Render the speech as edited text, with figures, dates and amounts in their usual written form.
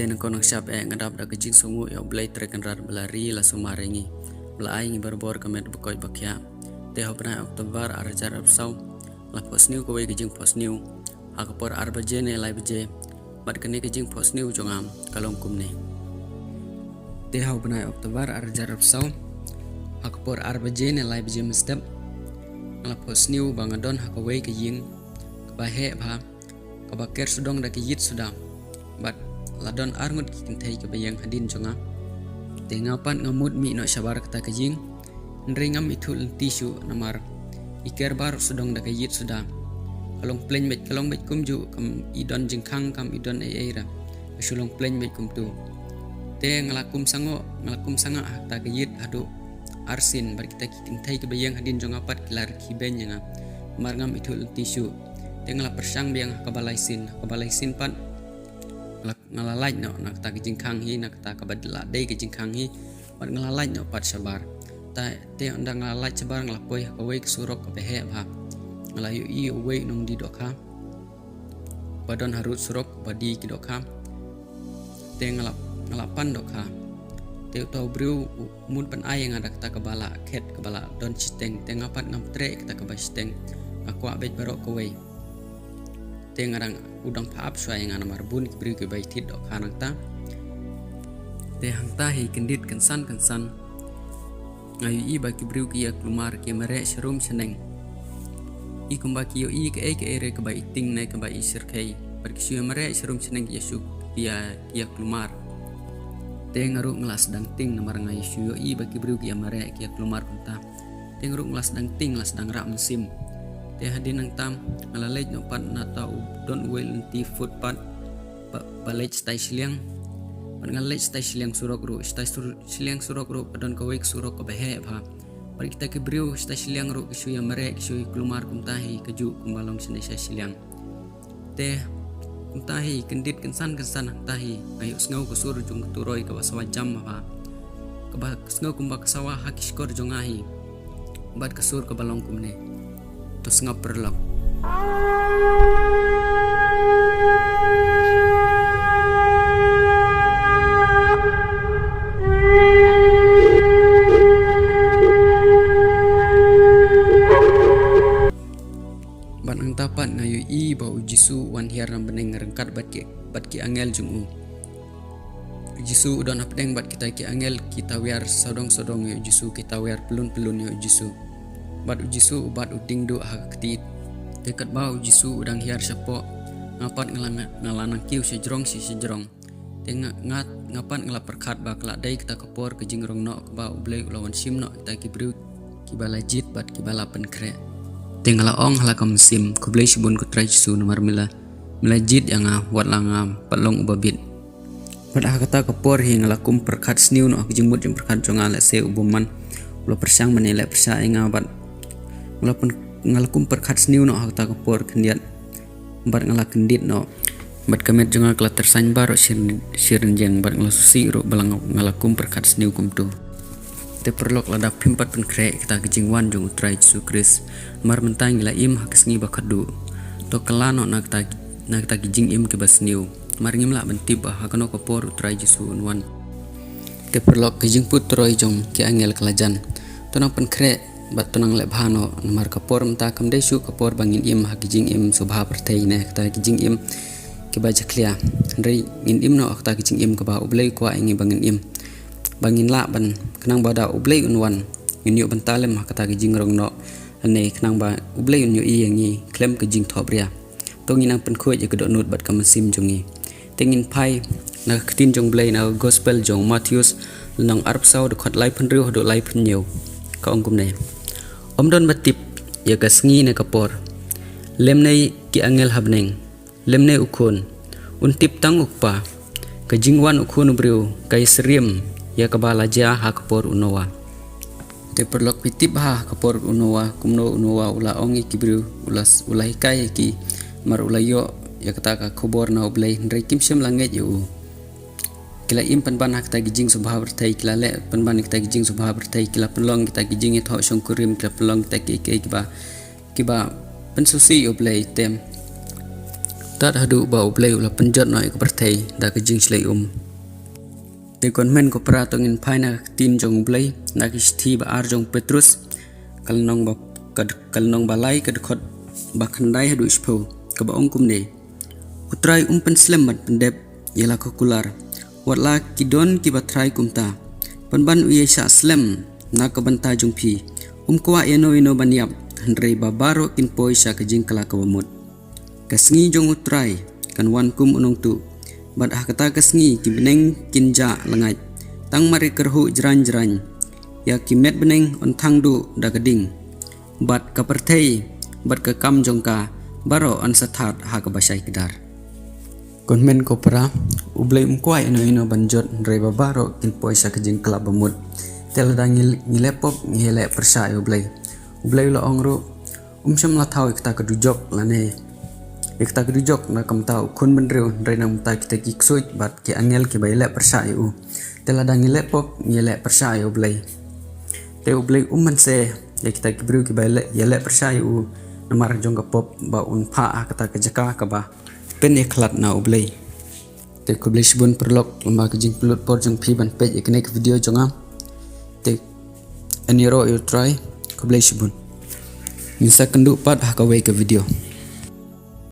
Ten konang siap ngadap da kejing sungu ya blai trekan rar belari la sumarengi belai ngi berbor kamet bekoi bakya te hobna Oktober arjar absau la posniu ko kejing posniu akapor arba jene lai beje bat kene kejing posniu jongam kalong kumne te hobna Oktober arjar absau akapor arba jene lai beje mestep la posniu bangadon hakawai kejing kebahe ba kabaker sudong da kejit sudah bat ladon arngut kintai ke bayang hadin jonga tengapan ngamut mi no sabar kata kejing nringam itu tisu namar iker bar sudong da kejit sudah kalong bet kumju kam idon jengkang kam idon eira sulong plain bet kumtu te ngalakum sanga ta kejit adu arsin bar kita kintai ke bayang hadin jonga pat kilar kiben nga marngam itu tisu te ngala persang biang kabalaisin pat ngalalai no nak ta kejing khang hi nak ta kabadla dei kejing khang hi pat ngalalai no pat sabar ta te anda ngalalai sabar nglapoi kawai surok ka behe ba ngalayu i wei nung di dokha badon harut surok badi ki dokha te ngalapan dokha te tau briu mun pan ai yang ada ta kabala khet kabala don chiteng te ngapat ngam tre ta kabasteng aku abet barok kawai te ngarang udang paap suai ngana marbun kibri ke bai tid dok hanang ta te hang ta hi kendit kensan ngayu i ba kibri ki ya klumar ke mere serum seneng i kumba ki yo i ke ere ke bai ting nai ke bai sir kai bar ki su mere serum seneng yesu ya klumar te ngaru ngelas dang ting namar ngayu su yo i ba kibri ki ya mere ki ya klumar kunta te ngaru ngelas dang ting las dang ra musim te hadin nang tam ngalalej no pat na tau don wel nti foot pat balej stai siliang pat ngalej stai siliang surok ru siliang surok ru padon ka wek surok ka behe ba par kita ke briu stai siliang ru kisu ya mere kisu kelumar kumtahi keju kumbalong sene siliang te kumtahi kendit kensan tahi ayo sngau kusur jung turoi ka basawa jam ba ka sngau kumba kasawa hakiskor jongahi bat kasur ka balong kumne terus ngaperlok banang tapat ngayu i bau jisu wan hiar nam beneng ngerengkat bat ki angel jungu jisu udon apdeng bat kita ki angel kita wiar sodong yo jisu kita wiar pelun yo jisu bat ujisu bat uding do hakti dekat bau ujisu udang hiar sepo ngapat ngalanang kiu sejrong te ngapat ngelapar khat ba kala dai kita kepor ke jingrong no ke bau blei lawan sim no kita kibru kibalajit bat kibalapan kre te ngalaong halakam sim ko blei sibun ku trai su nomor melajit yang wat langam patlong ubabit pada kata kepor hi ngalakum perkhat sniu no jingbut jing perkhat jonga le se ubuman lo persang menilai persa ingabat ngalakum perkhat sniu no hakta kapor kendiat bat ngalakendit no bat kamet jonga kala tersain baro sirin jeng bat ngalasusi ro balang ngalakum perkhat sniu kumtu te perlok lada pimpat pen kre kita kejingwan jong utrai Yesus Kris mar mentang ila im hakisngi bakadu to kelano nakta kijing im ke basniu mar ngimla bentib hakano kapor utrai Yesus wan te perlok kejing putroi jong ki angel kelajan tonang pen kre bat tonang le bhano namar kapor mta kam desu kapor bangin im hakijing im subha pertei ne ta kijing im ke baja klia rei ngin im no ta kijing im ke ba ublei kwa ingi bangin la ban kenang bada ublei unwan ngin yu bantalem hakata kijing rong no ane kenang ba ublei unyu i yangi klem kijing thobria to nginang pen khoi je kedok nut bat kam sim jongi tengin pai na ktin jong blei na gospel jong Matthews nang arp sau de khat lai phen riu do lai phen nhiều ka ongkum ne omdon batip ya kasngi ne kapor lemnei ki angel habneng lemne ukun untip tang ukpa kajingwan ukun briu kai seriem ya kabala ja ha kapor unowa te perlok pitip ha kapor unowa kumno unowa ula ongi kibriu ulai kai ki mar ulayo ya kata ka khobor na oblei ndrei kimsem langet yu kila im panban hak ta gijing subha bertai kila le panban kita gijing subha bertai kila pelong kita gijing it ho songkurim kila pelong kita kiba pensusi oblei tem tat hadu ba ublay ula penjot noi ke pertai da ke jing slay te konmen ko pra tongin phaina tin jong ublay na ki thi ba ar jong Petrus kalnong ba lai kad khot ba khandai hadu ispo ka ba ongkum ne utrai pen slemat pendep yela ko kular watla kidon ki ba trai kumta panban uye sa slem na ka banta jong phi kwa eno baniap handrei babaro kin poi sa ka jing kala ka wamut kasngi jong utrai kan wan kum unong tu bad kata kasngi ki beneng kinja langai tang mari kerhu jran ya ki met beneng on thang du da gading bad ka perthei bad ka kam jong ka baro an sathat ha ka basai kedar konmen ko pra ublay kwai eno banjot ndrei babaro kin poi sa ka jing kala bamut tel da ngilepop ngile persa ublay la ongro syam la thau ikta ka dujok lane ikta ka dujok na kam tau khun benreu ndrai nam ta kita kiksuit bat ki angel ki baile persa yu tel da ngilepop ngile persa ublay te ublay man se kita ki bru ki baile yele persa yu namar jong ka pop ba un pha kata ka jaka ka ba pen ikhlat na ublay te ko blay sibun perlok lamba ka jing pelut por jong phi ban page ikne ka video jonga te aniro you try ko blay sibun nisa kendu pat ha ka we ka video